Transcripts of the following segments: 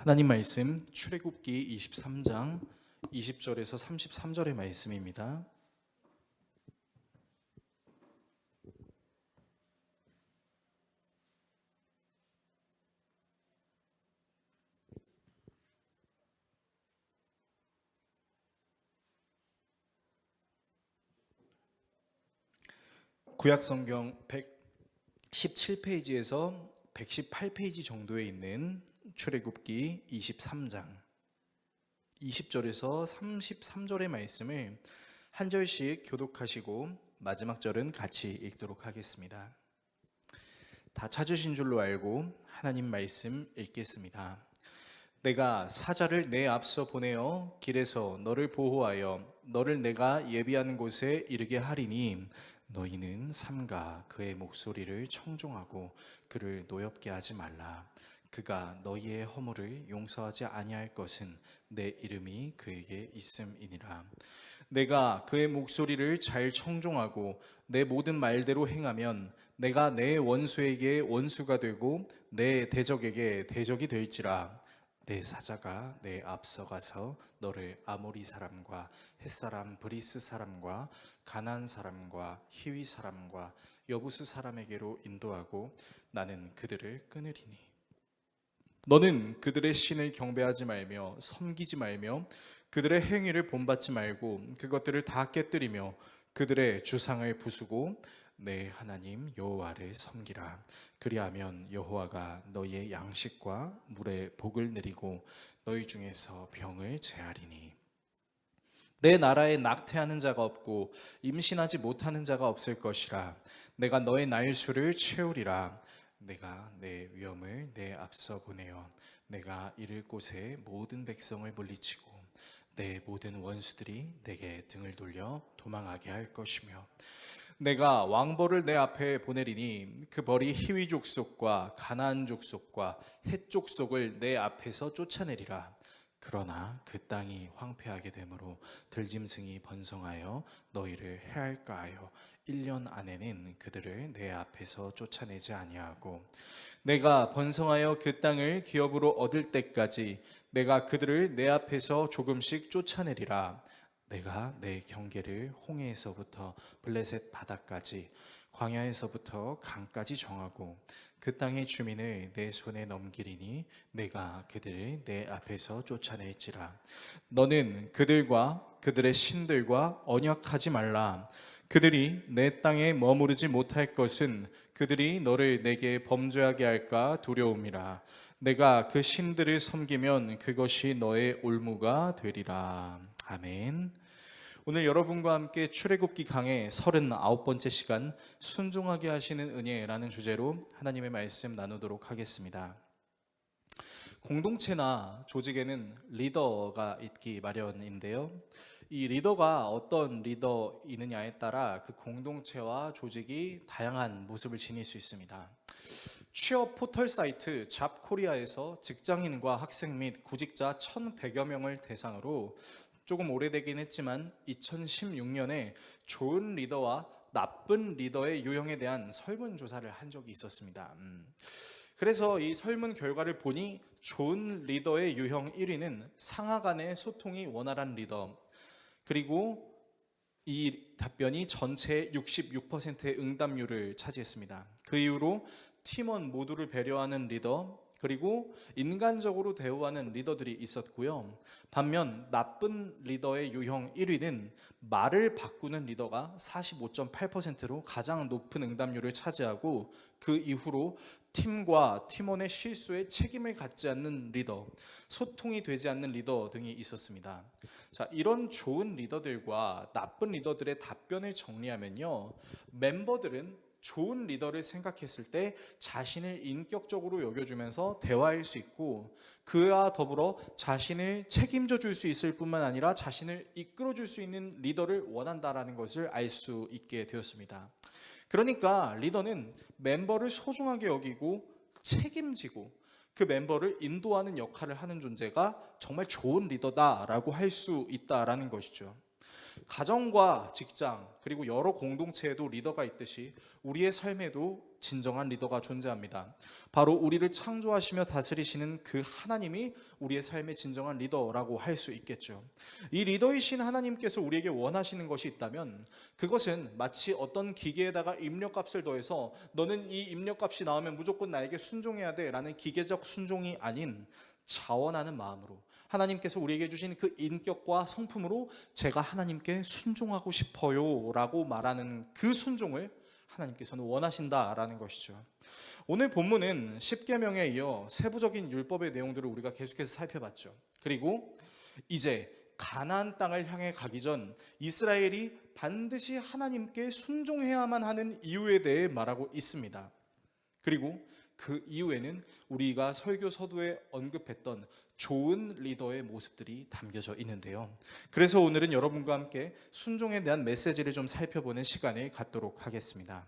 하나님 말씀 출애굽기 23장 20절에서 33절의 말씀입니다. 구약성경 117페이지에서 118페이지 정도에 있는 출애굽기 23장 20절에서 33절의 말씀을 한 절씩 교독하시고 마지막 절은 같이 읽도록 하겠습니다. 다 찾으신 줄로 알고 하나님 말씀 읽겠습니다. 내가 사자를 내 앞서 보내어 길에서 너를 보호하여 너를 내가 예비한 곳에 이르게 하리니 너희는 삼가 그의 목소리를 청종하고 그를 노엽게 하지 말라. 그가 너희의 허물을 용서하지 아니할 것은 내 이름이 그에게 있음이니라. 내가 그의 목소리를 잘 청종하고 내 모든 말대로 행하면 내가 내 원수에게 원수가 되고 내 대적에게 대적이 될지라. 내 사자가 내 앞서가서 너를 아모리 사람과 햇사람 브리스 사람과 가나안 사람과 히위 사람과 여부스 사람에게로 인도하고 나는 그들을 끊으리니 너는 그들의 신을 경배하지 말며 섬기지 말며 그들의 행위를 본받지 말고 그것들을 다 깨뜨리며 그들의 주상을 부수고 내 하나님 여호와를 섬기라. 그리하면 여호와가 너희의 양식과 물에 복을 내리고 너희 중에서 병을 제하리니 내 나라에 낙태하는 자가 없고 임신하지 못하는 자가 없을 것이라. 내가 너의 날수를 채우리라. 내가 내 위엄을 내 앞서 보내어 내가 이를 곳에 모든 백성을 물리치고 내 모든 원수들이 내게 등을 돌려 도망하게 할 것이며 내가 왕벌을 내 앞에 보내리니 그 벌이 히위 족속과 가나안 족속과 헷 족속을 내 앞에서 쫓아내리라. 그러나 그 땅이 황폐하게 되므로 들짐승이 번성하여 너희를 해할까 하여 1년 안에는 그들을 내 앞에서 쫓아내지 아니하고 내가 번성하여 그 땅을 기업으로 얻을 때까지 내가 그들을 내 앞에서 조금씩 쫓아내리라. 내가 내 경계를 홍해에서부터 블레셋 바다까지 광야에서부터 강까지 정하고 그 땅의 주민을 내 손에 넘기리니 내가 그들을 내 앞에서 쫓아낼지라. 너는 그들과 그들의 신들과 언약하지 말라. 그들이 내 땅에 머무르지 못할 것은 그들이 너를 내게 범죄하게 할까 두려움이라. 내가 그 신들을 섬기면 그것이 너의 올무가 되리라. 아멘. 오늘 여러분과 함께 출애굽기 강의 39번째 시간 순종하게 하시는 은혜라는 주제로 하나님의 말씀 나누도록 하겠습니다. 공동체나 조직에는 리더가 있기 마련인데요. 이 리더가 어떤 리더이느냐에 따라 그 공동체와 조직이 다양한 모습을 지닐 수 있습니다. 취업 포털 사이트 잡코리아에서 직장인과 학생 및 구직자 1,100여 명을 대상으로 조금 오래되긴 했지만 2016년에 좋은 리더와 나쁜 리더의 유형에 대한 설문조사를 한 적이 있었습니다. 그래서 이 설문 결과를 보니 좋은 리더의 유형 1위는 상하 간의 소통이 원활한 리더, 그리고 이 답변이 전체의 66%의 응답률을 차지했습니다. 그 이후로 팀원 모두를 배려하는 리더, 그리고 인간적으로 대우하는 리더들이 있었고요. 반면 나쁜 리더의 유형 1위는 말을 바꾸는 리더가 45.8%로 가장 높은 응답률을 차지하고 그 이후로 팀과 팀원의 실수에 책임을 갖지 않는 리더, 소통이 되지 않는 리더 등이 있었습니다. 자, 이런 좋은 리더들과 나쁜 리더들의 답변을 정리하면요, 멤버들은 좋은 리더를 생각했을 때 자신을 인격적으로 여겨주면서 대화할 수 있고 그와 더불어 자신을 책임져 줄 수 있을 뿐만 아니라 자신을 이끌어 줄 수 있는 리더를 원한다라는 것을 알 수 있게 되었습니다. 그러니까 리더는 멤버를 소중하게 여기고 책임지고 그 멤버를 인도하는 역할을 하는 존재가 정말 좋은 리더다라고 할 수 있다라는 것이죠. 가정과 직장 그리고 여러 공동체에도 리더가 있듯이 우리의 삶에도 진정한 리더가 존재합니다. 바로 우리를 창조하시며 다스리시는 그 하나님이 우리의 삶의 진정한 리더라고 할 수 있겠죠. 이 리더이신 하나님께서 우리에게 원하시는 것이 있다면 그것은 마치 어떤 기계에다가 입력값을 더해서 너는 이 입력값이 나오면 무조건 나에게 순종해야 돼 라는 기계적 순종이 아닌 자원하는 마음으로 하나님께서 우리에게 주신 그 인격과 성품으로 제가 하나님께 순종하고 싶어요 라고 말하는 그 순종을 하나님께서는 원하신다라는 것이죠. 오늘 본문은 십계명에 이어 세부적인 율법의 내용들을 우리가 계속해서 살펴봤죠. 그리고 이제 가나안 땅을 향해 가기 전 이스라엘이 반드시 하나님께 순종해야만 하는 이유에 대해 말하고 있습니다. 그리고 그 이후에는 우리가 설교 서두에 언급했던 좋은 리더의 모습들이 담겨져 있는데요. 그래서 오늘은 여러분과 함께 순종에 대한 메시지를 좀 살펴보는 시간을 갖도록 하겠습니다.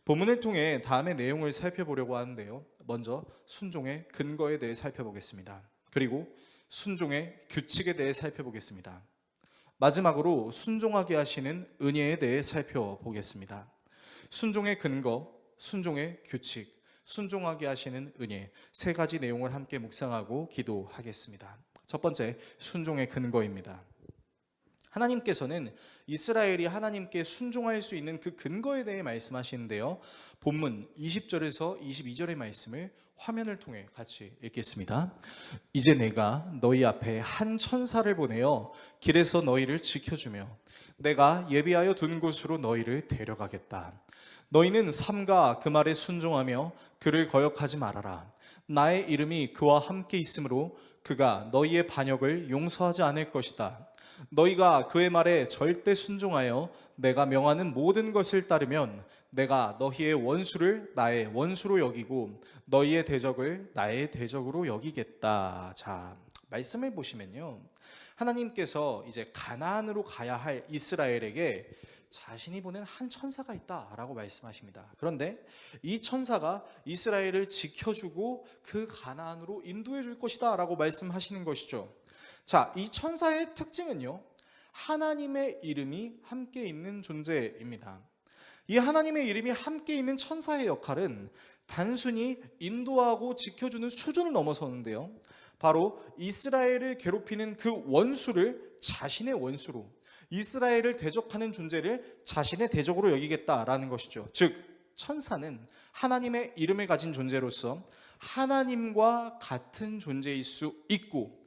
본문을 통해 다음의 내용을 살펴보려고 하는데요. 먼저 순종의 근거에 대해 살펴보겠습니다. 그리고 순종의 규칙에 대해 살펴보겠습니다. 마지막으로 순종하게 하시는 은혜에 대해 살펴보겠습니다. 순종의 근거, 순종의 규칙, 순종하게 하시는 은혜, 세 가지 내용을 함께 묵상하고 기도하겠습니다. 첫 번째, 순종의 근거입니다. 하나님께서는 이스라엘이 하나님께 순종할 수 있는 그 근거에 대해 말씀하시는데요. 본문 20절에서 22절의 말씀을 화면을 통해 같이 읽겠습니다. 이제 내가 너희 앞에 한 천사를 보내어 길에서 너희를 지켜주며 내가 예비하여 둔 곳으로 너희를 데려가겠다. 너희는 삼가 그 말에 순종하며 그를 거역하지 말아라. 나의 이름이 그와 함께 있으므로 그가 너희의 반역을 용서하지 않을 것이다. 너희가 그의 말에 절대 순종하여 내가 명하는 모든 것을 따르면 내가 너희의 원수를 나의 원수로 여기고 너희의 대적을 나의 대적으로 여기겠다. 자, 말씀을 보시면요, 하나님께서 이제 가나안으로 가야 할 이스라엘에게 자신이 보낸 한 천사가 있다라고 말씀하십니다. 그런데 이 천사가 이스라엘을 지켜주고 그 가나안으로 인도해 줄 것이다 라고 말씀하시는 것이죠. 자, 이 천사의 특징은요, 하나님의 이름이 함께 있는 존재입니다. 이 하나님의 이름이 함께 있는 천사의 역할은 단순히 인도하고 지켜주는 수준을 넘어서는데요, 바로 이스라엘을 괴롭히는 그 원수를 자신의 원수로, 이스라엘을 대적하는 존재를 자신의 대적으로 여기겠다라는 것이죠. 즉, 천사는 하나님의 이름을 가진 존재로서 하나님과 같은 존재일 수 있고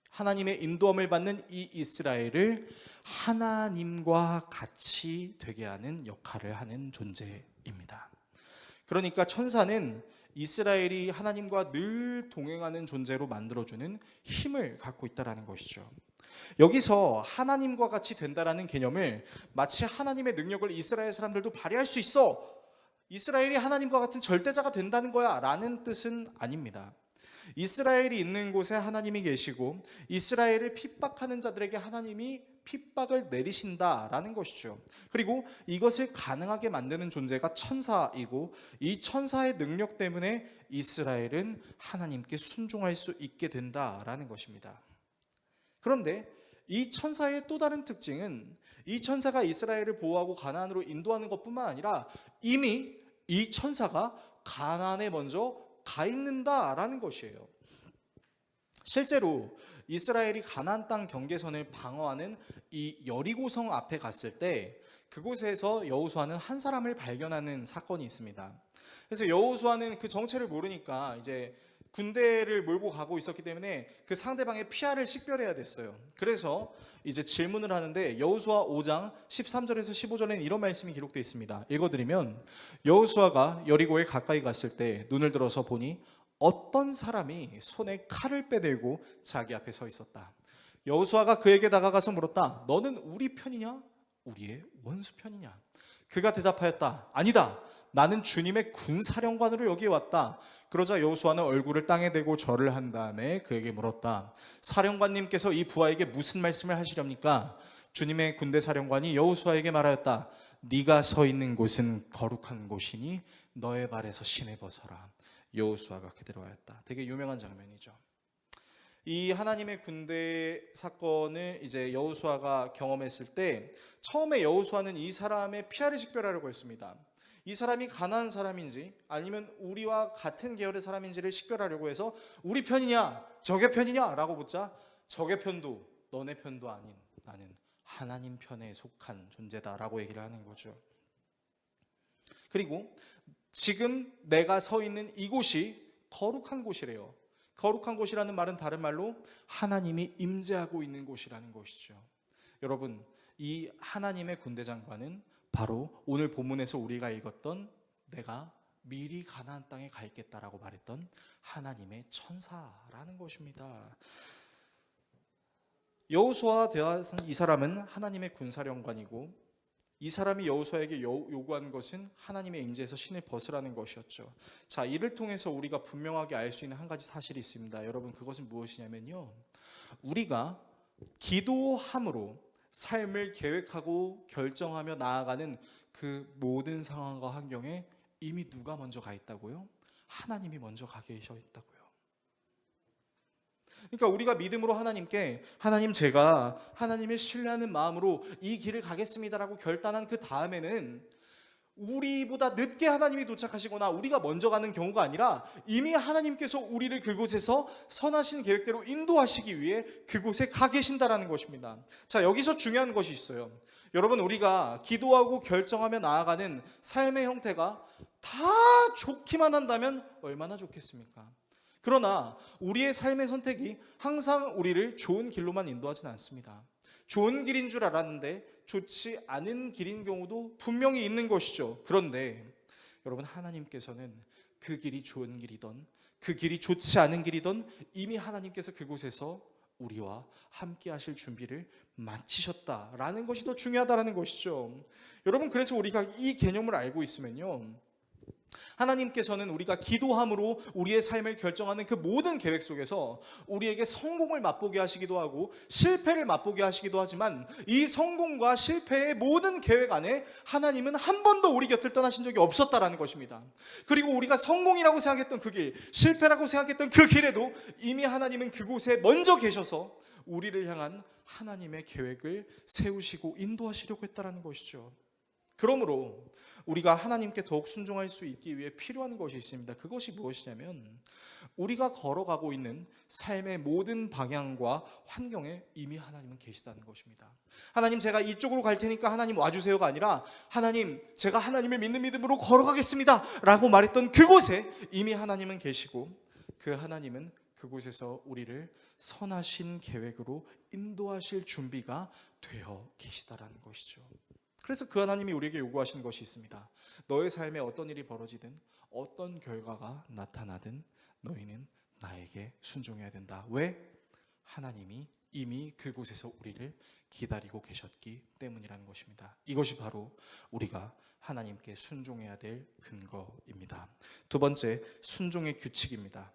하나님의 인도함을 받는 이 이스라엘을 하나님과 같이 되게 하는 역할을 하는 존재입니다. 그러니까 천사는 이스라엘이 하나님과 늘 동행하는 존재로 만들어주는 힘을 갖고 있다는 것이죠. 여기서 하나님과 같이 된다라는 개념을 마치 하나님의 능력을 이스라엘 사람들도 발휘할 수 있어, 이스라엘이 하나님과 같은 절대자가 된다는 거야 라는 뜻은 아닙니다. 이스라엘이 있는 곳에 하나님이 계시고 이스라엘을 핍박하는 자들에게 하나님이 핍박을 내리신다라는 것이죠. 그리고 이것을 가능하게 만드는 존재가 천사이고 이 천사의 능력 때문에 이스라엘은 하나님께 순종할 수 있게 된다라는 것입니다. 그런데 이 천사의 또 다른 특징은 이 천사가 이스라엘을 보호하고 가나안으로 인도하는 것뿐만 아니라 이미 이 천사가 가나안에 먼저 가 있는다라는 것이에요. 실제로 이스라엘이 가나안 땅 경계선을 방어하는 이 여리고성 앞에 갔을 때 그곳에서 여호수아는 한 사람을 발견하는 사건이 있습니다. 그래서 여호수아는 그 정체를 모르니까 이제 군대를 몰고 가고 있었기 때문에 그 상대방의 피아를 식별해야 됐어요. 그래서 이제 질문을 하는데 여호수아 5장 13절에서 15절에는 이런 말씀이 기록되어 있습니다. 읽어드리면, 여호수아가 여리고에 가까이 갔을 때 눈을 들어서 보니 어떤 사람이 손에 칼을 빼들고 자기 앞에 서 있었다. 여호수아가 그에게 다가가서 물었다. 너는 우리 편이냐? 우리의 원수 편이냐? 그가 대답하였다. 아니다. 나는 주님의 군사령관으로 여기에 왔다. 그러자 여호수아는 얼굴을 땅에 대고 절을 한 다음에 그에게 물었다. 사령관님께서 이 부하에게 무슨 말씀을 하시렵니까? 주님의 군대 사령관이 여호수아에게 말하였다. 네가 서 있는 곳은 거룩한 곳이니 너의 발에서 신을 벗어라. 여호수아가 그대로 하였다. 되게 유명한 장면이죠. 이 하나님의 군대 사건을 이제 여호수아가 경험했을 때 처음에 여호수아는 이 사람의 피아를 식별하려고 했습니다. 이 사람이 가나안 사람인지 아니면 우리와 같은 계열의 사람인지를 식별하려고 해서 우리 편이냐 적의 편이냐 라고 묻자 적의 편도 너네 편도 아닌 나는 하나님 편에 속한 존재다라고 얘기를 하는 거죠. 그리고 지금 내가 서 있는 이곳이 거룩한 곳이래요. 거룩한 곳이라는 말은 다른 말로 하나님이 임재하고 있는 곳이라는 것이죠. 여러분, 이 하나님의 군대 장관은 바로 오늘 본문에서 우리가 읽었던 내가 미리 가나안 땅에 가 있겠다라고 말했던 하나님의 천사라는 것입니다. 여호수아와 대화한 이 사람은 하나님의 군사령관이고 이 사람이 여호수아에게 요구한 것은 하나님의 임재에서 신을 벗으라는 것이었죠. 자, 이를 통해서 우리가 분명하게 알 수 있는 한 가지 사실이 있습니다. 여러분, 그것은 무엇이냐면요, 우리가 기도함으로 삶을 계획하고 결정하며 나아가는 그 모든 상황과 환경에 이미 누가 먼저 가 있다고요? 하나님이 먼저 가 계셔 있다고요. 그러니까 우리가 믿음으로 하나님께 하나님, 제가 하나님을 신뢰하는 마음으로 이 길을 가겠습니다라고 결단한 그 다음에는 우리보다 늦게 하나님이 도착하시거나 우리가 먼저 가는 경우가 아니라 이미 하나님께서 우리를 그곳에서 선하신 계획대로 인도하시기 위해 그곳에 가 계신다라는 것입니다. 자, 여기서 중요한 것이 있어요. 여러분, 우리가 기도하고 결정하며 나아가는 삶의 형태가 다 좋기만 한다면 얼마나 좋겠습니까? 그러나 우리의 삶의 선택이 항상 우리를 좋은 길로만 인도하지는 않습니다. 좋은 길인 줄 알았는데 좋지 않은 길인 경우도 분명히 있는 것이죠. 그런데 여러분, 하나님께서는 그 길이 좋은 길이든 그 길이 좋지 않은 길이든 이미 하나님께서 그곳에서 우리와 함께 하실 준비를 마치셨다라는 것이 더 중요하다는 것이죠. 여러분, 그래서 우리가 이 개념을 알고 있으면요, 하나님께서는 우리가 기도함으로 우리의 삶을 결정하는 그 모든 계획 속에서 우리에게 성공을 맛보게 하시기도 하고 실패를 맛보게 하시기도 하지만 이 성공과 실패의 모든 계획 안에 하나님은 한 번도 우리 곁을 떠나신 적이 없었다라는 것입니다. 그리고 우리가 성공이라고 생각했던 그 길, 실패라고 생각했던 그 길에도 이미 하나님은 그곳에 먼저 계셔서 우리를 향한 하나님의 계획을 세우시고 인도하시려고 했다라는 것이죠. 그러므로 우리가 하나님께 더욱 순종할 수 있기 위해 필요한 것이 있습니다. 그것이 무엇이냐면 우리가 걸어가고 있는 삶의 모든 방향과 환경에 이미 하나님은 계시다는 것입니다. 하나님, 제가 이쪽으로 갈 테니까 하나님 와주세요가 아니라 하나님, 제가 하나님을 믿는 믿음으로 걸어가겠습니다 라고 말했던 그곳에 이미 하나님은 계시고 그 하나님은 그곳에서 우리를 선하신 계획으로 인도하실 준비가 되어 계시다라는 것이죠. 그래서 그 하나님이 우리에게 요구하시는 것이 있습니다. 너의 삶에 어떤 일이 벌어지든 어떤 결과가 나타나든 너희는 나에게 순종해야 된다. 왜? 하나님이 이미 그곳에서 우리를 기다리고 계셨기 때문이라는 것입니다. 이것이 바로 우리가 하나님께 순종해야 될 근거입니다. 두 번째, 순종의 규칙입니다.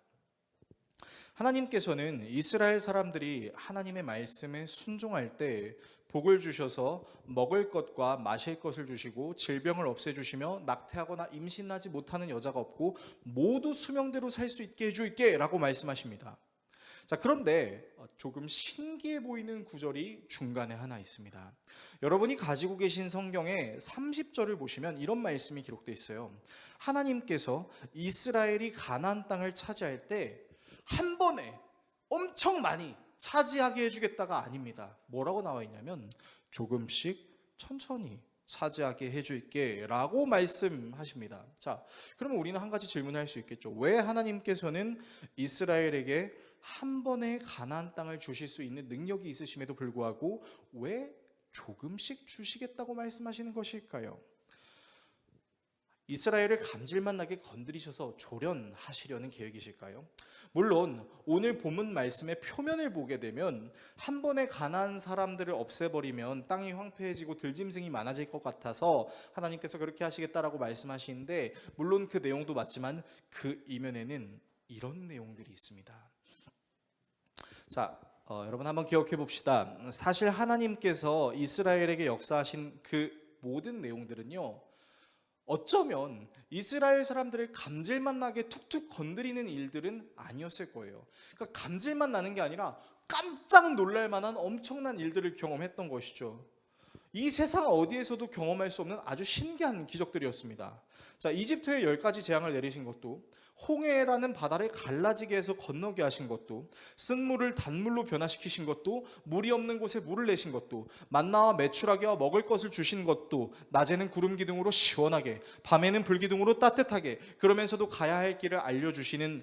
하나님께서는 이스라엘 사람들이 하나님의 말씀에 순종할 때 복을 주셔서 먹을 것과 마실 것을 주시고 질병을 없애주시며 낙태하거나 임신하지 못하는 여자가 없고 모두 수명대로 살 수 있게 해줄게 라고 말씀하십니다. 자, 그런데 조금 신기해 보이는 구절이 중간에 하나 있습니다. 여러분이 가지고 계신 성경의 30절을 보시면 이런 말씀이 기록되어 있어요. 하나님께서 이스라엘이 가나안 땅을 차지할 때 한 번에 엄청 많이 차지하게 해주겠다가 아닙니다. 뭐라고 나와 있냐면 조금씩 천천히 차지하게 해줄게 라고 말씀하십니다. 자, 그러면 우리는 한 가지 질문을 할 수 있겠죠. 왜 하나님께서는 이스라엘에게 한 번에 가나안 땅을 주실 수 있는 능력이 있으심에도 불구하고 왜 조금씩 주시겠다고 말씀하시는 것일까요? 이스라엘을 감질만 나게 건드리셔서 조련하시려는 계획이실까요? 물론 오늘 본문 말씀의 표면을 보게 되면 한 번에 가나안 사람들을 없애버리면 땅이 황폐해지고 들짐승이 많아질 것 같아서 하나님께서 그렇게 하시겠다라고 말씀하시는데, 물론 그 내용도 맞지만 그 이면에는 이런 내용들이 있습니다. 자, 여러분 한번 기억해 봅시다. 사실 하나님께서 이스라엘에게 역사하신 그 모든 내용들은요, 어쩌면 이스라엘 사람들을 감질만 나게 툭툭 건드리는 일들은 아니었을 거예요. 그러니까 감질만 나는 게 아니라 깜짝 놀랄 만한 엄청난 일들을 경험했던 것이죠. 이 세상 어디에서도 경험할 수 없는 아주 신기한 기적들이었습니다. 자, 이집트에 10가지 재앙을 내리신 것도, 홍해라는 바다를 갈라지게 해서 건너게 하신 것도, 쓴물을 단물로 변화시키신 것도, 물이 없는 곳에 물을 내신 것도, 만나와 메추라기와 먹을 것을 주신 것도, 낮에는 구름 기둥으로 시원하게, 밤에는 불 기둥으로 따뜻하게, 그러면서도 가야 할 길을 알려주시는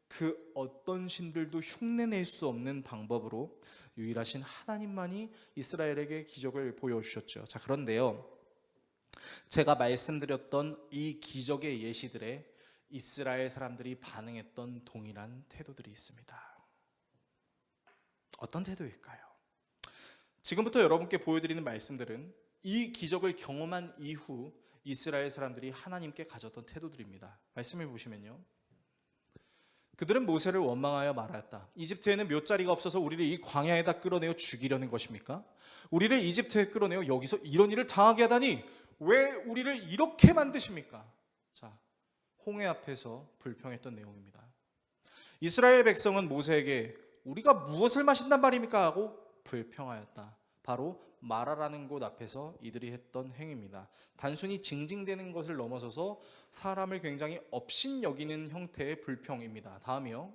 그 어떤 신들도 흉내낼 수 없는 방법으로 유일하신 하나님만이 이스라엘에게 기적을 보여주셨죠. 자, 그런데요, 제가 말씀드렸던 이 기적의 예시들에 이스라엘 사람들이 반응했던 동일한 태도들이 있습니다. 어떤 태도일까요? 지금부터 여러분께 보여드리는 말씀들은 이 기적을 경험한 이후 이스라엘 사람들이 하나님께 가졌던 태도들입니다. 말씀을 보시면요, 그들은 모세를 원망하여 말하였다. 이집트에는 몇 자리가 없어서 우리를 이 광야에다 끌어내어 죽이려는 것입니까? 우리를 이집트에 끌어내어 여기서 이런 일을 당하게 하다니 왜 우리를 이렇게 만드십니까? 자, 홍해 앞에서 불평했던 내용입니다. 이스라엘 백성은 모세에게 우리가 무엇을 마신단 말입니까? 하고 불평하였다. 바로 마라라는 곳 앞에서 이들이 했던 행위입니다. 단순히 징징대는 것을 넘어서서 사람을 굉장히 업신여기는 형태의 불평입니다. 다음이요,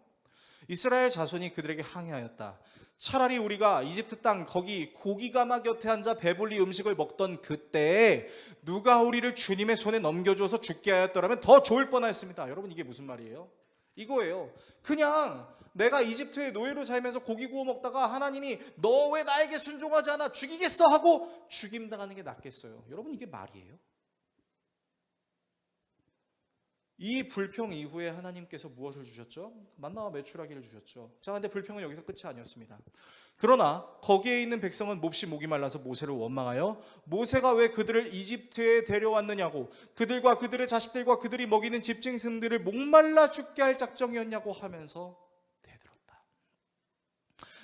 이스라엘 자손이 그들에게 항의하였다. 차라리 우리가 이집트 땅 거기 고기가마 곁에 앉아 배불리 음식을 먹던 그때에 누가 우리를 주님의 손에 넘겨줘서 죽게 하였더라면 더 좋을 뻔하였습니다. 여러분, 이게 무슨 말이에요? 이거예요. 그냥 내가 이집트의 노예로 살면서 고기 구워 먹다가 하나님이 너 왜 나에게 순종하지 않아? 죽이겠어 하고 죽임당하는 게 낫겠어요. 여러분, 이게 말이에요? 이 불평 이후에 하나님께서 무엇을 주셨죠? 만나와 메추라기를 주셨죠. 자, 근데 불평은 여기서 끝이 아니었습니다. 그러나 거기에 있는 백성은 몹시 목이 말라서 모세를 원망하여 모세가 왜 그들을 이집트에 데려왔느냐고, 그들과 그들의 자식들과 그들이 먹이는 집짐승들을 목말라 죽게 할 작정이었냐고 하면서 대들었다.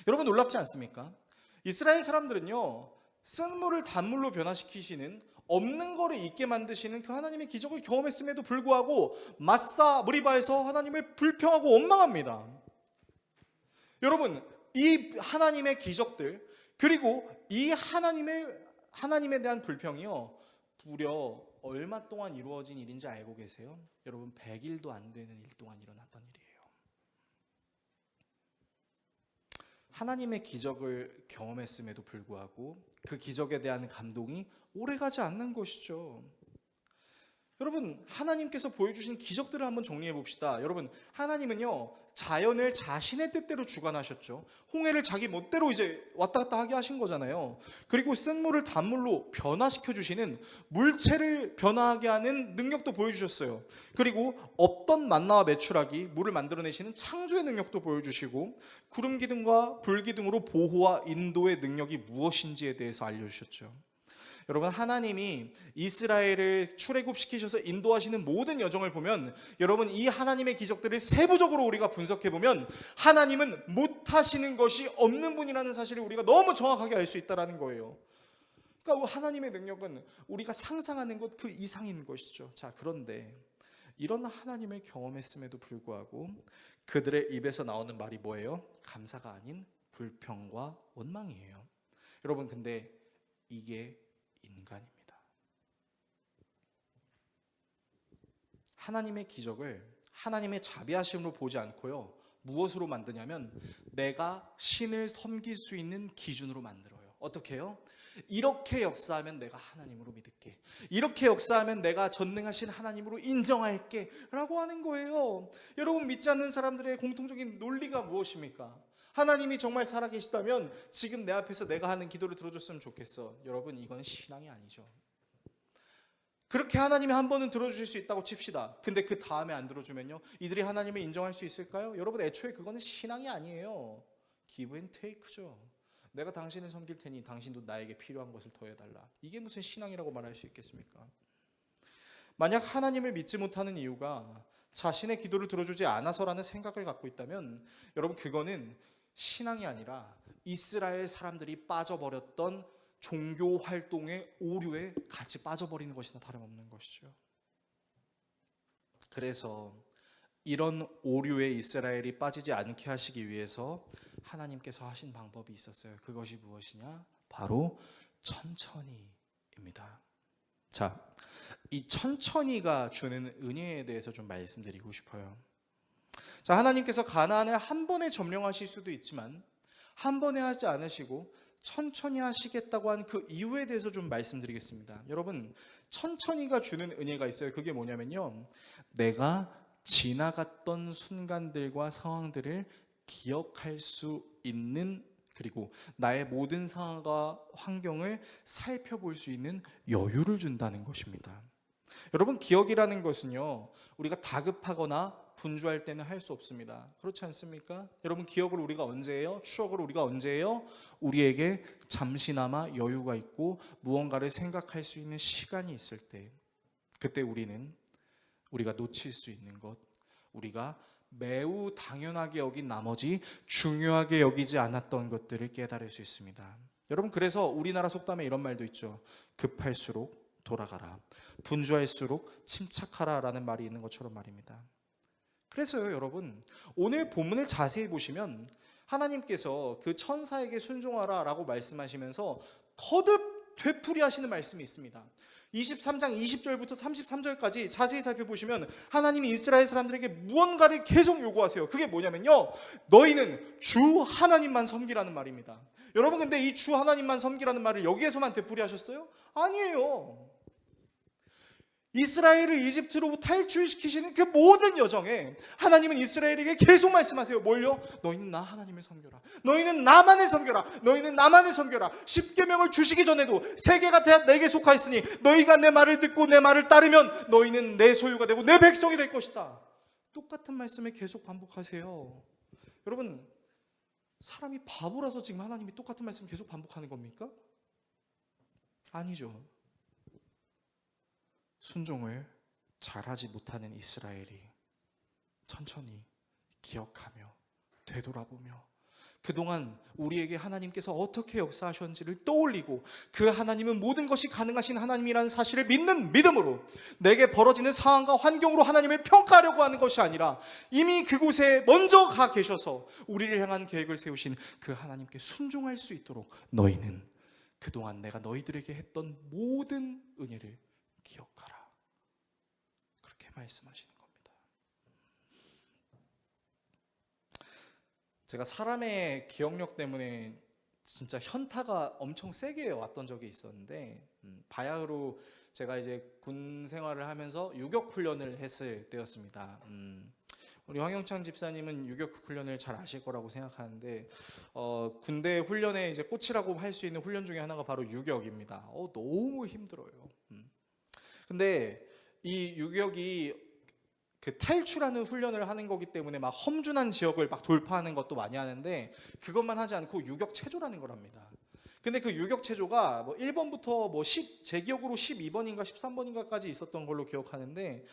여러분, 놀랍지 않습니까? 이스라엘 사람들은요, 쓴물을 단물로 변화시키시는, 없는 거를 있게 만드시는 그 하나님의 기적을 경험했음에도 불구하고 마사 무리바에서 하나님을 불평하고 원망합니다. 여러분, 이 하나님의 기적들, 그리고 이 하나님에 대한 불평이요, 무려 얼마 동안 이루어진 일인지 알고 계세요? 여러분, 100일도 안 되는 일 동안 일어났던 일이에요. 하나님의 기적을 경험했음에도 불구하고 그 기적에 대한 감동이 오래가지 않는 것이죠. 여러분, 하나님께서 보여주신 기적들을 한번 정리해 봅시다. 여러분, 하나님은요, 자연을 자신의 뜻대로 주관하셨죠. 홍해를 자기 멋대로 이제 왔다 갔다 하게 하신 거잖아요. 그리고 쓴물을 단물로 변화시켜 주시는, 물체를 변화하게 하는 능력도 보여주셨어요. 그리고 없던 만나와 메추라기, 물을 만들어내시는 창조의 능력도 보여주시고, 구름 기둥과 불 기둥으로 보호와 인도의 능력이 무엇인지에 대해서 알려주셨죠. 여러분, 하나님이 이스라엘을 출애굽시키셔서 인도하시는 모든 여정을 보면, 여러분, 이 하나님의 기적들을 세부적으로 우리가 분석해보면 하나님은 못하시는 것이 없는 분이라는 사실을 우리가 너무 정확하게 알 수 있다는 거예요. 그러니까 하나님의 능력은 우리가 상상하는 것 그 이상인 것이죠. 자, 그런데 이런 하나님을 경험했음에도 불구하고 그들의 입에서 나오는 말이 뭐예요? 감사가 아닌 불평과 원망이에요. 여러분, 근데 이게 인간입니다. 하나님의 기적을 하나님의 자비하심으로 보지 않고요, 무엇으로 만드냐면 내가 신을 섬길 수 있는 기준으로 만들어요. 어떻게 해요? 이렇게 역사하면 내가 하나님으로 믿을게, 이렇게 역사하면 내가 전능하신 하나님으로 인정할게 라고 하는 거예요. 여러분, 믿지 않는 사람들의 공통적인 논리가 무엇입니까? 하나님이 정말 살아계시다면 지금 내 앞에서 내가 하는 기도를 들어줬으면 좋겠어. 여러분, 이건 신앙이 아니죠. 그렇게 하나님이 한 번은 들어주실 수 있다고 칩시다. 근데 그 다음에 안 들어주면요, 이들이 하나님을 인정할 수 있을까요? 여러분, 애초에 그거는 신앙이 아니에요. give and take죠. 내가 당신을 섬길 테니 당신도 나에게 필요한 것을 더해달라. 이게 무슨 신앙이라고 말할 수 있겠습니까? 만약 하나님을 믿지 못하는 이유가 자신의 기도를 들어주지 않아서라는 생각을 갖고 있다면, 여러분, 그거는 신앙이 아니라 이스라엘 사람들이 빠져버렸던 종교 활동의 오류에 같이 빠져버리는 것이나 다름없는 것이죠. 그래서 이런 오류에 이스라엘이 빠지지 않게 하시기 위해서 하나님께서 하신 방법이 있었어요. 그것이 무엇이냐? 바로 천천히입니다. 자, 이 천천히가 주는 은혜에 대해서 좀 말씀드리고 싶어요. 자, 하나님께서 가나안을 한 번에 점령하실 수도 있지만 한 번에 하지 않으시고 천천히 하시겠다고 한 그 이유에 대해서 좀 말씀드리겠습니다. 여러분, 천천히가 주는 은혜가 있어요. 그게 뭐냐면요, 내가 지나갔던 순간들과 상황들을 기억할 수 있는, 그리고 나의 모든 상황과 환경을 살펴볼 수 있는 여유를 준다는 것입니다. 여러분, 기억이라는 것은요, 우리가 다급하거나 분주할 때는 할 수 없습니다. 그렇지 않습니까? 여러분, 기억을 우리가 언제 해요? 추억을 우리가 언제 해요? 우리에게 잠시나마 여유가 있고 무언가를 생각할 수 있는 시간이 있을 때, 그때 우리가 놓칠 수 있는 것, 우리가 매우 당연하게 여긴 나머지 중요하게 여기지 않았던 것들을 깨달을 수 있습니다. 여러분, 그래서 우리나라 속담에 이런 말도 있죠. 급할수록 돌아가라, 분주할수록 침착하라 라는 말이 있는 것처럼 말입니다. 그래서요, 여러분, 오늘 본문을 자세히 보시면 하나님께서 그 천사에게 순종하라 라고 말씀하시면서 거듭 되풀이하시는 말씀이 있습니다. 23장 20절부터 33절까지 자세히 살펴보시면 하나님이 이스라엘 사람들에게 무언가를 계속 요구하세요. 그게 뭐냐면요, 너희는 주 하나님만 섬기라는 말입니다. 여러분, 근데 이 주 하나님만 섬기라는 말을 여기에서만 되풀이하셨어요? 아니에요. 이스라엘을 이집트로 탈출시키시는 그 모든 여정에 하나님은 이스라엘에게 계속 말씀하세요. 뭘요? 너희는 나 하나님을 섬겨라. 너희는 나만을 섬겨라. 너희는 나만을 섬겨라. 십계명을 주시기 전에도 세계가 다 내게 속하였으니 너희가 내 말을 듣고 내 말을 따르면 너희는 내 소유가 되고 내 백성이 될 것이다. 똑같은 말씀을 계속 반복하세요. 여러분, 사람이 바보라서 지금 하나님이 똑같은 말씀 계속 반복하는 겁니까? 아니죠. 순종을 잘하지 못하는 이스라엘이 천천히 기억하며 되돌아보며 그동안 우리에게 하나님께서 어떻게 역사하셨는지를 떠올리고 그 하나님은 모든 것이 가능하신 하나님이라는 사실을 믿는 믿음으로 내게 벌어지는 상황과 환경으로 하나님을 평가하려고 하는 것이 아니라 이미 그곳에 먼저 가 계셔서 우리를 향한 계획을 세우신 그 하나님께 순종할 수 있도록 너희는 그동안 내가 너희들에게 했던 모든 은혜를 기억하라. 그렇게 말씀하시는 겁니다. 제가 사람의 기억력 때문에 진짜 현타가 엄청 세게 왔던 적이 있었는데, 바야흐로 제가 이제 군 생활을 하면서 유격 훈련을 했을 때였습니다. 우리 황영창 집사님은 유격 훈련을 잘 아실 거라고 생각하는데, 군대 훈련에 이제 꽃이라고 할 수 있는 훈련 중에 하나가 바로 유격입니다. 너무 힘들어요. 근데 이 유격이 그 탈출하는 훈련을 하는 거기 때문에 막 험준한 지역을 막 돌파하는 것도 많이 하는데 그것만 하지 않고 유격 체조라는 걸 합니다. 근데 그 유격 체조가 뭐 1번부터 뭐 제 기억으로 12번인가 13번인가까지 있었던 걸로 기억하는데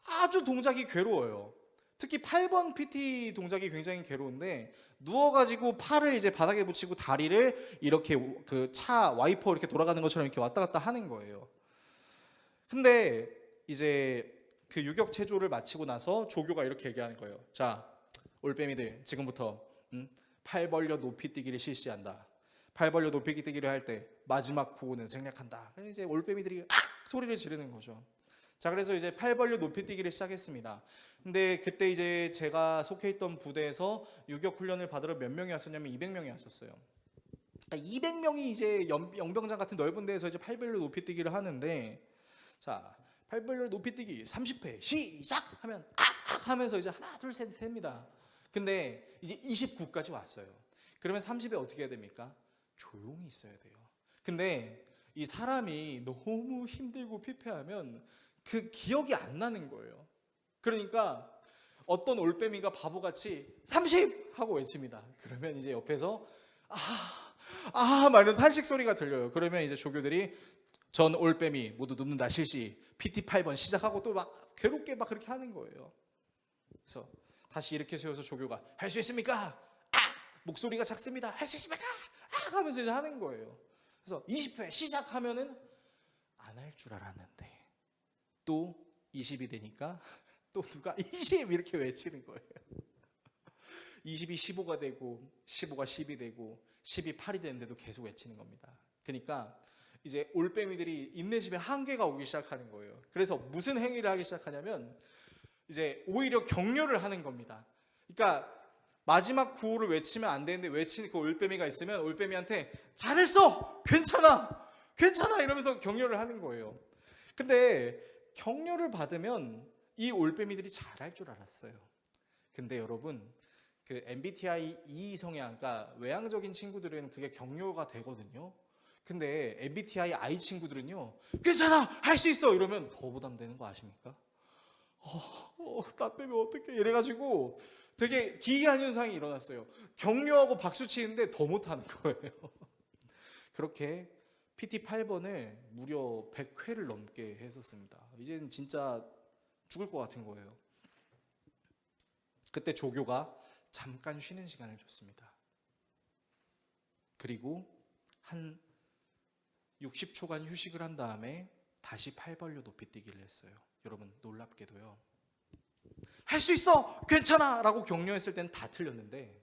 아주 동작이 괴로워요. 특히 8번 PT 동작이 굉장히 괴로운데 누워가지고 팔을 이제 바닥에 붙이고 다리를 이렇게 그 차 와이퍼 이렇게 돌아가는 것처럼 이렇게 왔다 갔다 하는 거예요. 근데 이제 그 유격 체조를 마치고 나서 조교가 이렇게 얘기하는 거예요. 자, 올빼미들 지금부터 팔 벌려 높이 뛰기를 실시한다. 팔 벌려 높이 뛰기를 할 때 마지막 구호는 생략한다. 그래서 이제 올빼미들이 소리를 지르는 거죠. 자, 그래서 이제 팔 벌려 높이 뛰기를 시작했습니다. 근데 그때 이제 제가 속해 있던 부대에서 유격 훈련을 받으러 몇 명이 왔었냐면 200명이 왔었어요. 200명이 이제 영병장 같은 넓은 데에서 이제 팔 벌려 높이 뛰기를 하는데, 자, 팔 벌려 높이 뛰기 30회 시작 하면 하면서 이제 하나 둘 셋 셉니다. 근데 이제 29까지 왔어요. 그러면 30회 어떻게 해야 됩니까? 조용히 있어야 돼요. 근데 이 사람이 너무 힘들고 피폐하면 그 기억이 안 나는 거예요. 그러니까 어떤 올빼미가 바보같이 30 하고 외칩니다. 그러면 이제 옆에서 말하는 탄식 소리가 들려요. 그러면 이제 조교들이 전 올빼미 모두 눕는다 실시 PT 8번 시작하고 또 막 괴롭게 막 그렇게 하는 거예요. 그래서 다시 이렇게 세워서 조교가 할 수 있습니까? 목소리가 작습니다. 할 수 있습니까? 하면서 이제 하는 거예요. 그래서 20회 시작하면은 안 할 줄 알았는데 또 20이 되니까 또 누가 20 이렇게 외치는 거예요. 20이 15가 되고 15가 10이 되고 10이 8이 되는데도 계속 외치는 겁니다. 그러니까 이제 올빼미들이 인내심에 한계가 오기 시작하는 거예요. 그래서 무슨 행위를 하기 시작하냐면 이제 오히려 격려를 하는 겁니다. 그러니까 마지막 구호를 외치면 안 되는데 외치는 그 올빼미가 있으면 올빼미한테 잘했어! 괜찮아! 괜찮아! 이러면서 격려를 하는 거예요. 근데 격려를 받으면 이 올빼미들이 잘할 줄 알았어요. 근데 여러분, 그 MBTI E 성향, 그러니까 외향적인 친구들은 그게 격려가 되거든요. 근데 MBTI I 친구들은요, 괜찮아! 할 수 있어! 이러면 더 부담되는 거 아십니까? 나 때문에 어떡해 이래가지고 되게 기이한 현상이 일어났어요. 격려하고 박수 치는데 더 못하는 거예요. 그렇게 PT 8번을 무려 100회를 넘게 했었습니다. 이제는 진짜 죽을 것 같은 거예요. 그때 조교가 잠깐 쉬는 시간을 줬습니다. 그리고 한 60초간 휴식을 한 다음에 다시 팔 벌려 높이 뛰기를 했어요. 여러분, 놀랍게도요, 할 수 있어! 괜찮아! 라고 격려했을 때는 다 틀렸는데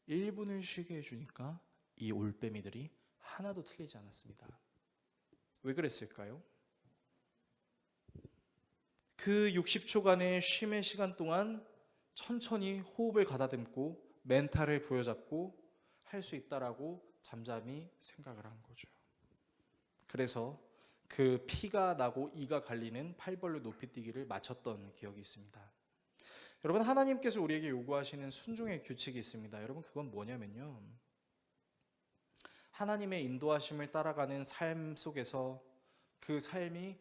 1분을 쉬게 해주니까 이 올빼미들이 하나도 틀리지 않았습니다. 왜 그랬을까요? 그 60초간의 쉼의 시간 동안 천천히 호흡을 가다듬고 멘탈을 부여잡고 할 수 있다라고 잠잠히 생각을 한 거죠. 그래서 그 피가 나고 이가 갈리는 팔벌로 높이뛰기를 마쳤던 기억이 있습니다. 여러분, 하나님께서 우리에게 요구하시는 순종의 규칙이 있습니다. 여러분, 그건 뭐냐면요, 하나님의 인도하심을 따라가는 삶 속에서 그 삶이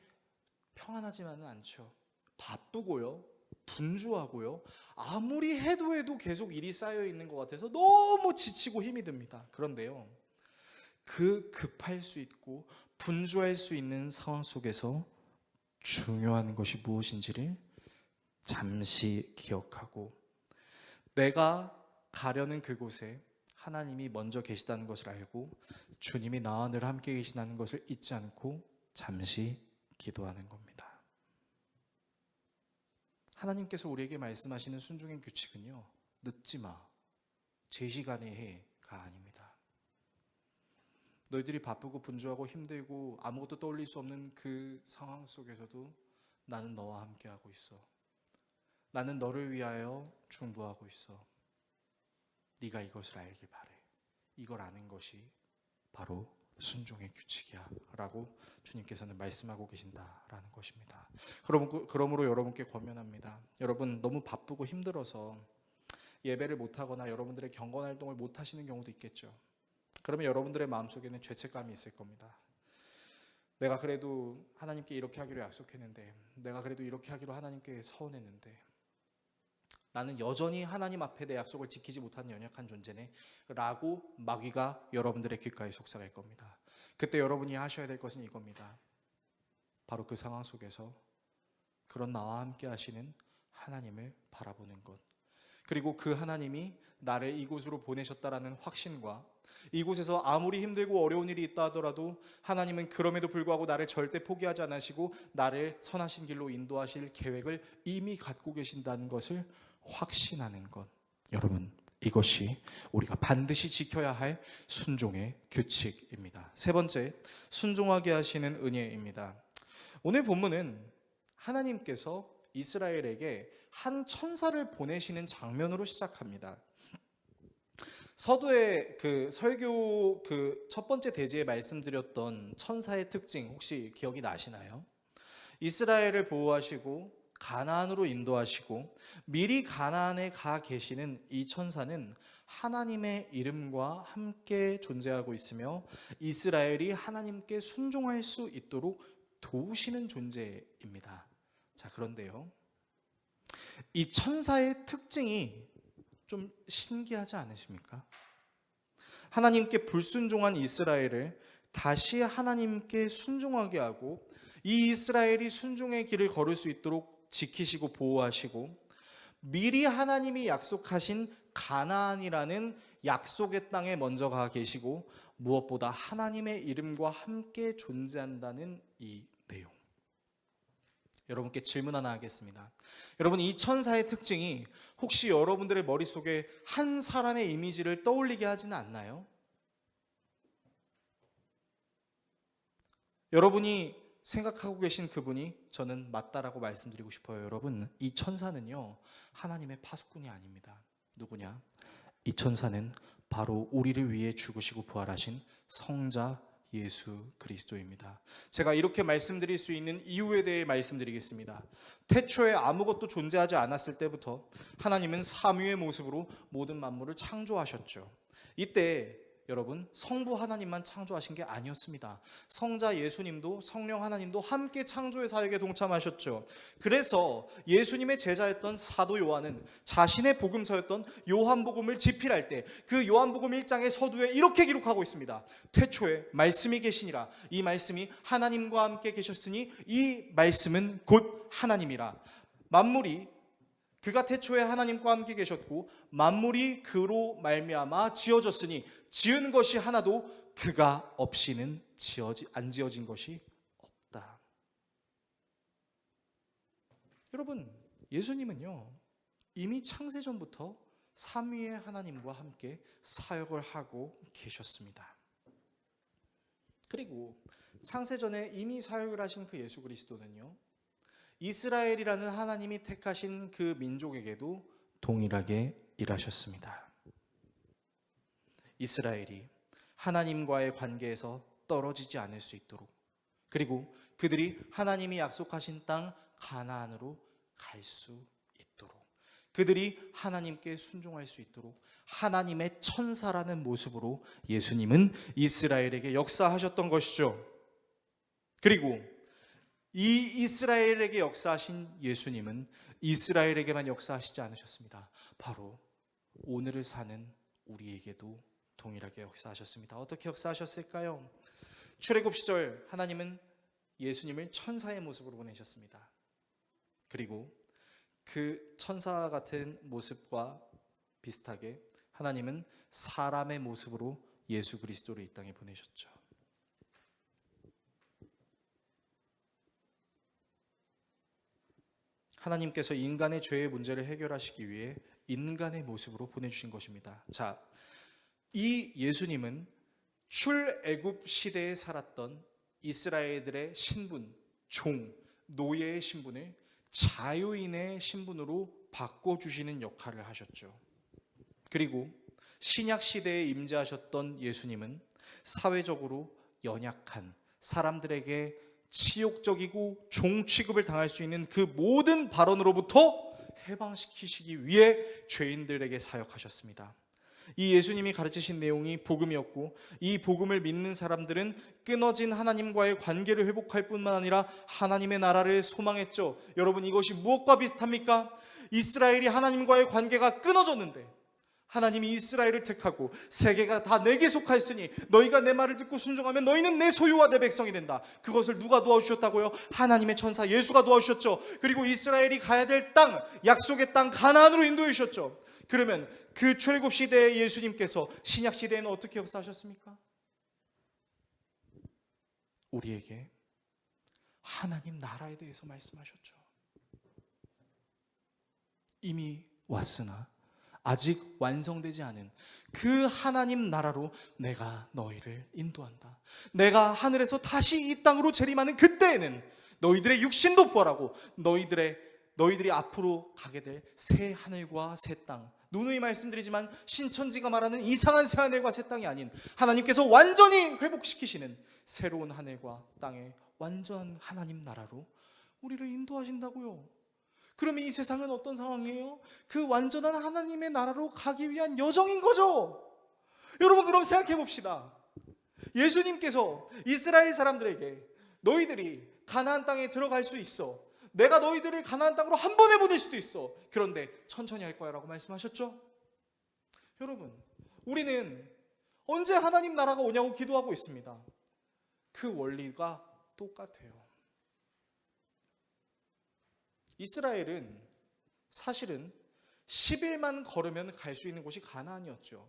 평안하지만은 않죠. 바쁘고요, 분주하고요, 아무리 해도 계속 일이 쌓여 있는 것 같아서 너무 지치고 힘이 듭니다. 그런데요, 그 급할 수 있고 분주할 수 있는 상황 속에서 중요한 것이 무엇인지를 잠시 기억하고 내가 가려는 그곳에 하나님이 먼저 계시다는 것을 알고 주님이 나와 늘 함께 계시다는 것을 잊지 않고 잠시 기도하는 겁니다. 하나님께서 우리에게 말씀하시는 순종의 규칙은요, 늦지 마, 제 시간에 해가 아닙니다. 너희들이 바쁘고 분주하고 힘들고 아무것도 떠올릴 수 없는 그 상황 속에서도 나는 너와 함께하고 있어. 나는 너를 위하여 중보하고 있어. 네가 이것을 알길 바래. 이걸 아는 것이 바로 순종의 규칙이야 라고 주님께서는 말씀하고 계신다라는 것입니다. 그러므로 여러분께 권면합니다. 여러분, 너무 바쁘고 힘들어서 예배를 못하거나 여러분들의 경건활동을 못하시는 경우도 있겠죠. 그러면 여러분들의 마음속에는 죄책감이 있을 겁니다. 내가 그래도 하나님께 이렇게 하기로 약속했는데, 내가 그래도 이렇게 하기로 하나님께 서운했는데, 나는 여전히 하나님 앞에 내 약속을 지키지 못하는 연약한 존재네 라고 마귀가 여러분들의 귓가에 속삭일 겁니다. 그때 여러분이 하셔야 될 것은 이겁니다. 바로 그 상황 속에서 그런 나와 함께 하시는 하나님을 바라보는 것, 그리고 그 하나님이 나를 이곳으로 보내셨다라는 확신과 이곳에서 아무리 힘들고 어려운 일이 있다 하더라도 하나님은 그럼에도 불구하고 나를 절대 포기하지 않으시고 나를 선하신 길로 인도하실 계획을 이미 갖고 계신다는 것을 확신하는 것, 여러분, 이것이 우리가 반드시 지켜야 할 순종의 규칙입니다. 세 번째, 순종하게 하시는 은혜입니다. 오늘 본문은 하나님께서 이스라엘에게 한 천사를 보내시는 장면으로 시작합니다. 서두에 그 설교 그 첫 번째 대지에 말씀드렸던 천사의 특징 혹시 기억이 나시나요? 이스라엘을 보호하시고 가나안으로 인도하시고 미리 가나안에 가 계시는 이 천사는 하나님의 이름과 함께 존재하고 있으며 이스라엘이 하나님께 순종할 수 있도록 도우시는 존재입니다. 자, 그런데요, 이 천사의 특징이 좀 신기하지 않으십니까? 하나님께 불순종한 이스라엘을 다시 하나님께 순종하게 하고 이 이스라엘이 순종의 길을 걸을 수 있도록 지키시고 보호하시고 미리 하나님이 약속하신 가나안이라는 약속의 땅에 먼저 가 계시고 무엇보다 하나님의 이름과 함께 존재한다는 이 내용. 여러분께 질문 하나 하겠습니다. 여러분, 이 천사의 특징이 혹시 여러분들의 머릿속에 한 사람의 이미지를 떠올리게 하지는 않나요? 여러분이 생각하고 계신 그분이 저는 맞다라고 말씀드리고 싶어요. 여러분, 이 천사는요, 하나님의 파수꾼이 아닙니다. 누구냐? 이 천사는 바로 우리를 위해 죽으시고 부활하신 성자 예수 그리스도입니다. 제가 이렇게 말씀드릴 수 있는 이유에 대해 말씀드리겠습니다. 태초에 아무것도 존재하지 않았을 때부터 하나님은 삼위의 모습으로 모든 만물을 창조하셨죠. 이때 여러분, 성부 하나님만 창조하신 게 아니었습니다. 성자 예수님도 성령 하나님도 함께 창조의 사역에 동참하셨죠. 그래서 예수님의 제자였던 사도 요한은 자신의 복음서였던 요한복음을 집필할 때 그 요한복음 1장의 서두에 이렇게 기록하고 있습니다. 태초에 말씀이 계시니라. 이 말씀이 하나님과 함께 계셨으니 이 말씀은 곧 하나님이라. 만물이 그가 태초에 하나님과 함께 계셨고 만물이 그로 말미암아 지어졌으니 지은 것이 하나도 그가 없이는 안 지어진 것이 없다. 여러분, 예수님은요, 이미 창세전부터 삼위의 하나님과 함께 사역을 하고 계셨습니다. 그리고 창세전에 이미 사역을 하신 그 예수 그리스도는요, 이스라엘이라는 하나님이 택하신 그 민족에게도 동일하게 일하셨습니다. 이스라엘이 하나님과의 관계에서 떨어지지 않을 수 있도록, 그리고 그들이 하나님이 약속하신 땅 가나안으로 갈 수 있도록, 그들이 하나님께 순종할 수 있도록 하나님의 천사라는 모습으로 예수님은 이스라엘에게 역사하셨던 것이죠. 그리고 이 이스라엘에게 역사하신 예수님은 이스라엘에게만 역사하시지 않으셨습니다. 바로 오늘을 사는 우리에게도 동일하게 역사하셨습니다. 어떻게 역사하셨을까요? 출애굽 시절 하나님은 예수님을 천사의 모습으로 보내셨습니다. 그리고 그 천사 같은 모습과 비슷하게 하나님은 사람의 모습으로 예수 그리스도를 이 땅에 보내셨죠. 하나님께서 인간의 죄의 문제를 해결하시기 위해 인간의 모습으로 보내주신 것입니다. 자, 이 예수님은 출애굽 시대에 살았던 이스라엘들의 신분, 종, 노예의 신분을 자유인의 신분으로 바꿔주시는 역할을 하셨죠. 그리고 신약 시대에 임재하셨던 예수님은 사회적으로 연약한 사람들에게 치욕적이고 종 취급을 당할 수 있는 그 모든 발언으로부터 해방시키시기 위해 죄인들에게 사역하셨습니다. 이 예수님이 가르치신 내용이 복음이었고 이 복음을 믿는 사람들은 끊어진 하나님과의 관계를 회복할 뿐만 아니라 하나님의 나라를 소망했죠. 여러분, 이것이 무엇과 비슷합니까? 이스라엘이 하나님과의 관계가 끊어졌는데 하나님이 이스라엘을 택하고 세계가 다 내게 속하였으니 너희가 내 말을 듣고 순종하면 너희는 내 소유와 내 백성이 된다. 그것을 누가 도와주셨다고요? 하나님의 천사 예수가 도와주셨죠. 그리고 이스라엘이 가야 될 땅, 약속의 땅 가나안으로 인도해 주셨죠. 그러면 그 출애굽 시대의 예수님께서 신약 시대에는 어떻게 역사하셨습니까? 우리에게 하나님 나라에 대해서 말씀하셨죠. 이미 왔으나 아직 완성되지 않은 그 하나님 나라로 내가 너희를 인도한다. 내가 하늘에서 다시 이 땅으로 재림하는 그때에는 너희들의 육신도 부활하고 너희들이 앞으로 가게 될 새 하늘과 새 땅, 누누이 말씀드리지만 신천지가 말하는 이상한 새 하늘과 새 땅이 아닌 하나님께서 완전히 회복시키시는 새로운 하늘과 땅의 완전한 하나님 나라로 우리를 인도하신다고요. 그러면 이 세상은 어떤 상황이에요? 그 완전한 하나님의 나라로 가기 위한 여정인 거죠. 여러분, 그럼 생각해 봅시다. 예수님께서 이스라엘 사람들에게 너희들이 가나안 땅에 들어갈 수 있어. 내가 너희들을 가나안 땅으로 한 번에 보낼 수도 있어. 그런데 천천히 할 거야 라고 말씀하셨죠. 여러분, 우리는 언제 하나님 나라가 오냐고 기도하고 있습니다. 그 원리가 똑같아요. 이스라엘은 사실은 10일만 걸으면 갈 수 있는 곳이 가나안이었죠.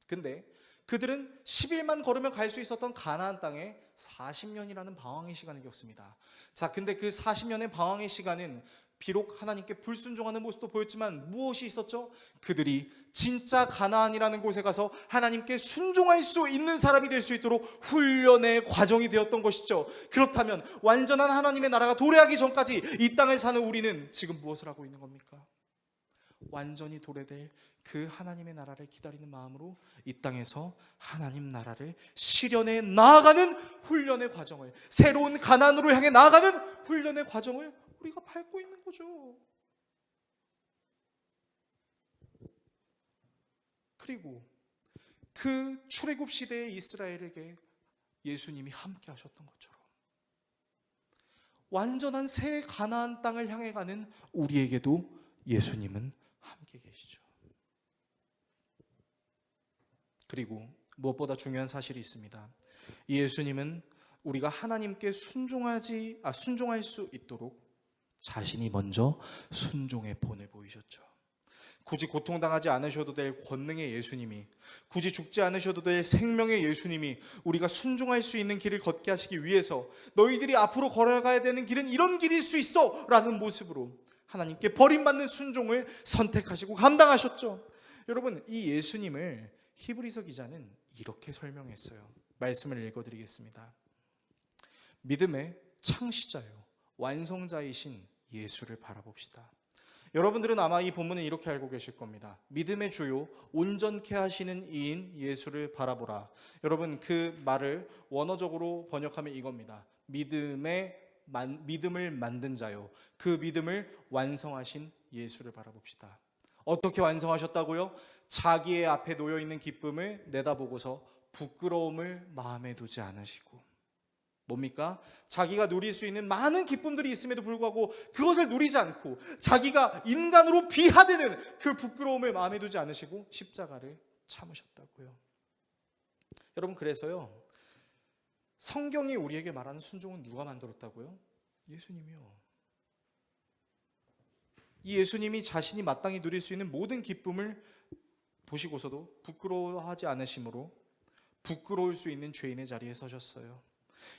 근데 그들은 10일만 걸으면 갈 수 있었던 가나안 땅에 40년이라는 방황의 시간을 겪습니다. 자, 근데 그 40년의 방황의 시간은 비록 하나님께 불순종하는 모습도 보였지만 무엇이 있었죠? 그들이 진짜 가나안이라는 곳에 가서 하나님께 순종할 수 있는 사람이 될 수 있도록 훈련의 과정이 되었던 것이죠. 그렇다면 완전한 하나님의 나라가 도래하기 전까지 이 땅을 사는 우리는 지금 무엇을 하고 있는 겁니까? 완전히 도래될 그 하나님의 나라를 기다리는 마음으로 이 땅에서 하나님 나라를 실현해 나아가는 훈련의 과정을, 새로운 가나안으로 향해 나아가는 훈련의 과정을 우리가 밟고 있는 거죠. 그리고 그 출애굽 시대의 이스라엘에게 예수님이 함께 하셨던 것처럼 완전한 새 가나안 땅을 향해 가는 우리에게도 예수님은 함께 계시죠. 그리고 무엇보다 중요한 사실이 있습니다. 이 예수님은 우리가 하나님께 순종할 수 있도록 자신이 먼저 순종의 본을 보이셨죠. 굳이 고통당하지 않으셔도 될 권능의 예수님이, 굳이 죽지 않으셔도 될 생명의 예수님이 우리가 순종할 수 있는 길을 걷게 하시기 위해서 너희들이 앞으로 걸어가야 되는 길은 이런 길일 수 있어 라는 모습으로 하나님께 버림받는 순종을 선택하시고 감당하셨죠. 여러분, 이 예수님을 히브리서 기자는 이렇게 설명했어요. 말씀을 읽어드리겠습니다. 믿음의 창시자요 완성자이신 예수를 바라봅시다. 여러분들은 아마 이 본문을 이렇게 알고 계실 겁니다. 믿음의 주요 온전케 하시는 이인 예수를 바라보라. 여러분, 그 말을 원어적으로 번역하면 이겁니다. 믿음을 만든 자요, 그 믿음을 완성하신 예수를 바라봅시다. 어떻게 완성하셨다고요? 자기의 앞에 놓여있는 기쁨을 내다보고서 부끄러움을 마음에 두지 않으시고, 뭡니까? 자기가 누릴 수 있는 많은 기쁨들이 있음에도 불구하고 그것을 누리지 않고 자기가 인간으로 비하되는 그 부끄러움을 마음에 두지 않으시고 십자가를 참으셨다고요. 여러분, 그래서요, 성경이 우리에게 말하는 순종은 누가 만들었다고요? 예수님이요. 이 예수님이 자신이 마땅히 누릴 수 있는 모든 기쁨을 보시고서도 부끄러워하지 않으심으로 부끄러울 수 있는 죄인의 자리에 서셨어요.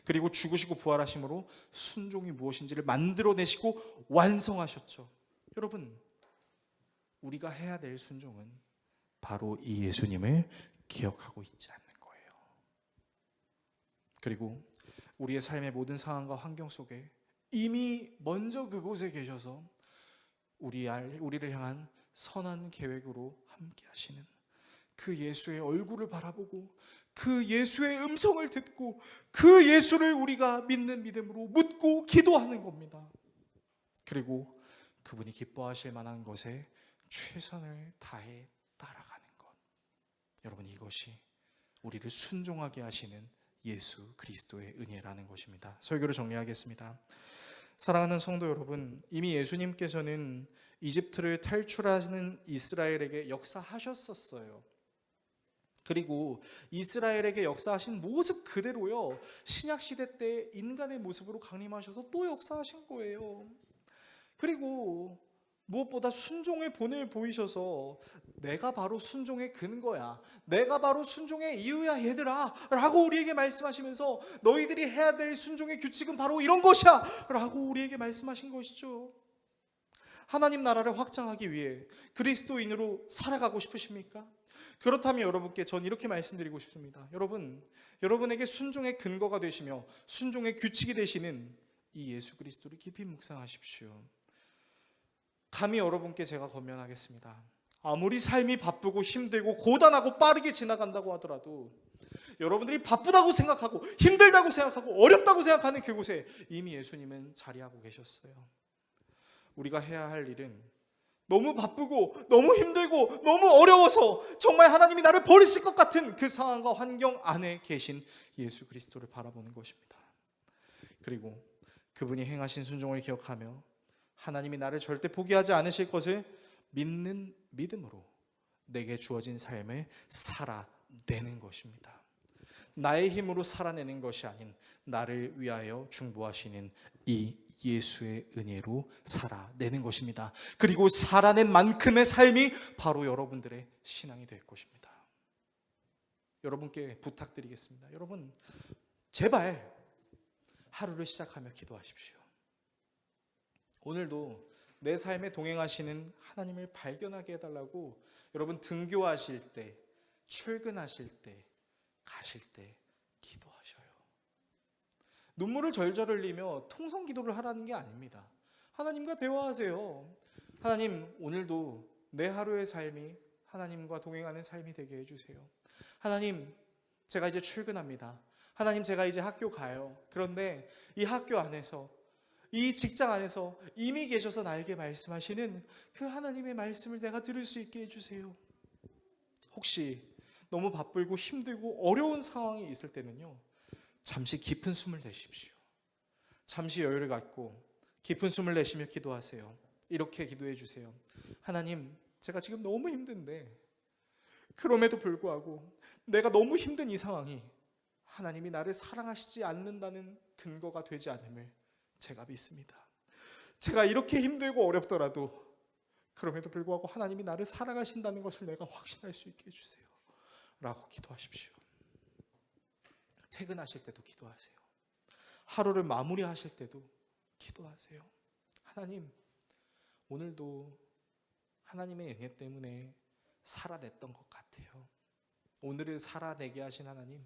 그리고 죽으시고 부활하심으로 순종이 무엇인지를 만들어내시고 완성하셨죠. 여러분, 우리가 해야 될 순종은 바로 이 예수님을 기억하고 있지 않는 거예요. 그리고 우리의 삶의 모든 상황과 환경 속에 이미 먼저 그곳에 계셔서 우리를 향한 선한 계획으로 함께 하시는 그 예수의 얼굴을 바라보고 그 예수의 음성을 듣고 그 예수를 우리가 믿는 믿음으로 묻고 기도하는 겁니다. 그리고 그분이 기뻐하실 만한 것에 최선을 다해 따라가는 것. 여러분, 이것이 우리를 순종하게 하시는 예수 그리스도의 은혜라는 것입니다. 설교를 정리하겠습니다. 사랑하는 성도 여러분, 이미 예수님께서는 이집트를 탈출하는 이스라엘에게 역사하셨었어요. 그리고 이스라엘에게 역사하신 모습 그대로요, 신약시대 때 인간의 모습으로 강림하셔서 또 역사하신 거예요. 그리고 무엇보다 순종의 본을 보이셔서 내가 바로 순종의 근거야, 내가 바로 순종의 이유야 얘들아 라고 우리에게 말씀하시면서 너희들이 해야 될 순종의 규칙은 바로 이런 것이야 라고 우리에게 말씀하신 것이죠. 하나님 나라를 확장하기 위해 그리스도인으로 살아가고 싶으십니까? 그렇다면 여러분께 전 이렇게 말씀드리고 싶습니다. 여러분에게 순종의 근거가 되시며 순종의 규칙이 되시는 이 예수 그리스도를 깊이 묵상하십시오. 감히 여러분께 제가 권면하겠습니다. 아무리 삶이 바쁘고 힘들고 고단하고 빠르게 지나간다고 하더라도 여러분들이 바쁘다고 생각하고 힘들다고 생각하고 어렵다고 생각하는 그곳에 이미 예수님은 자리하고 계셨어요. 우리가 해야 할 일은 너무 바쁘고 너무 힘들고 너무 어려워서 정말 하나님이 나를 버리실 것 같은 그 상황과 환경 안에 계신 예수 그리스도를 바라보는 것입니다. 그리고 그분이 행하신 순종을 기억하며 하나님이 나를 절대 포기하지 않으실 것을 믿는 믿음으로 내게 주어진 삶을 살아내는 것입니다. 나의 힘으로 살아내는 것이 아닌 나를 위하여 중보하시는 이 예수의 은혜로 살아내는 것입니다. 그리고 살아낸 만큼의 삶이 바로 여러분들의 신앙이 될 것입니다. 여러분께 부탁드리겠습니다. 여러분, 제발 하루를 시작하며 기도하십시오. 오늘도 내 삶에 동행하시는 하나님을 발견하게 해달라고 여러분 등교하실 때, 출근하실 때, 가실 때 기도하셔요. 눈물을 절절 흘리며 통성 기도를 하라는 게 아닙니다. 하나님과 대화하세요. 하나님, 오늘도 내 하루의 삶이 하나님과 동행하는 삶이 되게 해주세요. 하나님, 제가 이제 출근합니다. 하나님, 제가 이제 학교 가요. 그런데 이 학교 안에서, 이 직장 안에서 이미 계셔서 나에게 말씀하시는 그 하나님의 말씀을 내가 들을 수 있게 해주세요. 혹시 너무 바쁘고 힘들고 어려운 상황이 있을 때는요, 잠시 깊은 숨을 내십시오. 잠시 여유를 갖고 깊은 숨을 내쉬며 기도하세요. 이렇게 기도해 주세요. 하나님, 제가 지금 너무 힘든데 그럼에도 불구하고 내가 너무 힘든 이 상황이 하나님이 나를 사랑하시지 않는다는 근거가 되지 않음을 제가 믿습니다. 제가 이렇게 힘들고 어렵더라도 그럼에도 불구하고 하나님이 나를 사랑하신다는 것을 내가 확신할 수 있게 해주세요. 라고 기도하십시오. 퇴근하실 때도 기도하세요. 하루를 마무리하실 때도 기도하세요. 하나님, 오늘도 하나님의 은혜 때문에 살아냈던 것 같아요. 오늘을 살아내게 하신 하나님,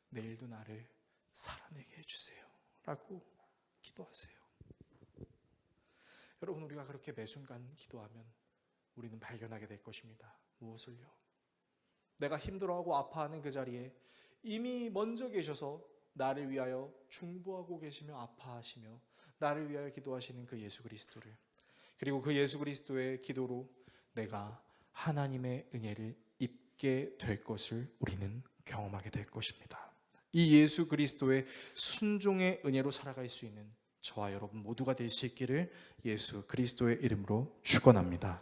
내일도 나를 살아내게 해주세요. 라고 기도하세요. 여러분, 우리가 그렇게 매 순간 기도하면 우리는 발견하게 될 것입니다. 무엇을요? 내가 힘들어하고 아파하는 그 자리에 이미 먼저 계셔서 나를 위하여 중보하고 계시며 아파하시며 나를 위하여 기도하시는 그 예수 그리스도를, 그리고 그 예수 그리스도의 기도로 내가 하나님의 은혜를 입게 될 것을 우리는 경험하게 될 것입니다. 이 예수 그리스도의 순종의 은혜로 살아갈 수 있는 저와 여러분 모두가 될 수 있기를 예수 그리스도의 이름으로 축원합니다.